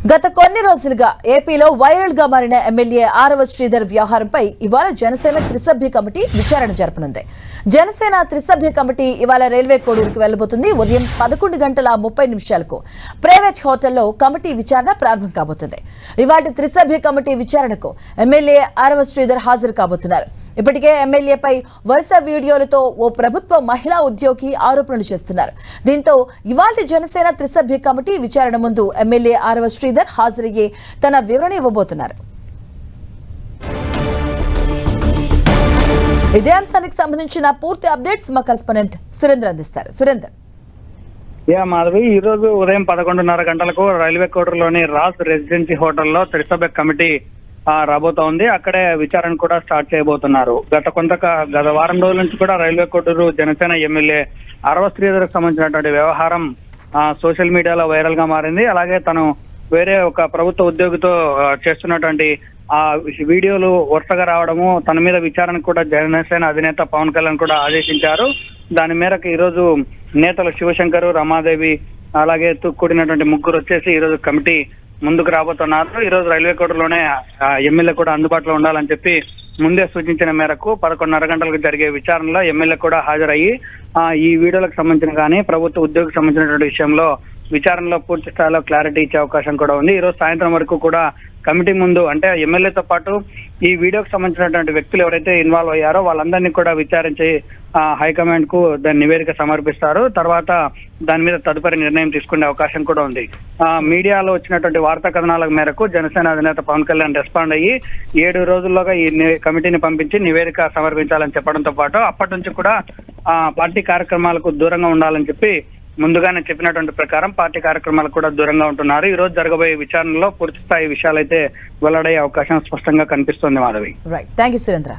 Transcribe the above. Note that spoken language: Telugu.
గత కొన్ని రోజులుగా ఏపీలో వైరల్ గా మారిన ఎమ్మెల్యే ఆరవ శ్రీధర్ వ్యవహారంపై ఇవాళ జనసేన త్రిసభ్య కమిటీ విచారణ జరపనుంది. జనసేన త్రిసభ్య కమిటీ ఇవాళ రైల్వే కోడూరుకు వెళ్లబోతుంది. ఉదయం 11:30 ప్రైవేట్ హోటల్లో కమిటీ విచారణ ప్రారంభం కాబోతుంది. ఇవాళ త్రిసభ్య కమిటీ విచారణకు ఎమ్మెల్యే ఆరవ శ్రీధర్ హాజరు కాబోతున్నారు. ఇప్పటికే ఎమ్మెల్యేపై వరుస వీడియోలతో ఓ ప్రభుత్వ మహిళా ఉద్యోగి ఆరోపణలు చేస్తున్నారు. దీంతో ఇవాళ జనసేన త్రిసభ్య కమిటీ విచారణ ముందు ఎమ్మెల్యే ఆరవ శ్రీధర్ హాజరయ్యే తన వివరణ ఇవ్వబోతున్నారు. ఇదే అంశానికి సంబంధించిన పూర్తి అప్డేట్స్ మా కరెస్పాండెంట్ సురేంద్ర అందిస్తారు. సురేందర్. మాధవి, ఈ రోజు ఉదయం 11:30 రైల్వే కోటర్లోని రాజ్ రెసిడెన్సీ హోటల్లో త్రిసభ్య కమిటీ రాబోతోంది. అక్కడే విచారణ కూడా స్టార్ట్ చేయబోతున్నారు. గత వారం రోజుల నుంచి కూడా రైల్వే కోటూరు జనసేన ఎమ్మెల్యే ఆరవ శ్రీధర్కి సంబంధించినటువంటి వ్యవహారం సోషల్ మీడియాలో వైరల్ గా మారింది. అలాగే తను వేరే ఒక ప్రభుత్వ ఉద్యోగితో చేస్తున్నటువంటి ఆ వీడియోలు వరుసగా రావడము, తన మీద విచారణ కూడా జనసేన అధినేత పవన్ కళ్యాణ్ కూడా ఆదేశించారు. దాని మేరకు ఈ రోజు నేతలు శివశంకర్, రమాదేవి అలాగే కూడినటువంటి ముగ్గురు వచ్చేసి ఈ రోజు కమిటీ ముందుకు రాబోతున్నారు. ఈ రోజు రైల్వే కోటలోనే ఎమ్మెల్యే కూడా అందుబాటులో ఉండాలని చెప్పి ముందే సూచించిన మేరకు 11:30 జరిగే విచారణలో ఎమ్మెల్యే కూడా హాజరయ్యి ఈ వీడియోలకు సంబంధించిన కానీ ప్రభుత్వ ఉద్యోగికి సంబంధించినటువంటి విషయంలో విచారణలో పూర్తి స్థాయిలో క్లారిటీ ఇచ్చే అవకాశం కూడా ఉంది. ఈ రోజు సాయంత్రం వరకు కూడా కమిటీ ముందు అంటే ఎమ్మెల్యేతో పాటు ఈ వీడియోకి సంబంధించినటువంటి వ్యక్తులు ఎవరైతే ఇన్వాల్వ్ అయ్యారో వాళ్ళందరినీ కూడా విచారించి హైకమాండ్ కు దాని నివేదిక సమర్పిస్తారు. తర్వాత దాని మీద తదుపరి నిర్ణయం తీసుకునే అవకాశం కూడా ఉంది. మీడియాలో వచ్చినటువంటి వార్తా కథనాల మేరకు జనసేన అధినేత పవన్ కళ్యాణ్ రెస్పాండ్ అయ్యి 7 రోజుల్లోగా ఈ కమిటీని పంపించి నివేదిక సమర్పించాలని చెప్పడంతో పాటు అప్పటి నుంచి కూడా పార్టీ కార్యక్రమాలకు దూరంగా ఉండాలని చెప్పి ముందుగానే చెప్పినటువంటి ప్రకారం పార్టీ కార్యక్రమాలకు కూడా దూరంగా ఉంటున్నారు. ఈ రోజు జరగబోయే విచారణలో పూర్తి స్థాయి విషయాలైతే వెల్లడయ్యే అవకాశం స్పష్టంగా కనిపిస్తోంది. మాధవి. రైట్. థాంక్యూ సురేంద్ర.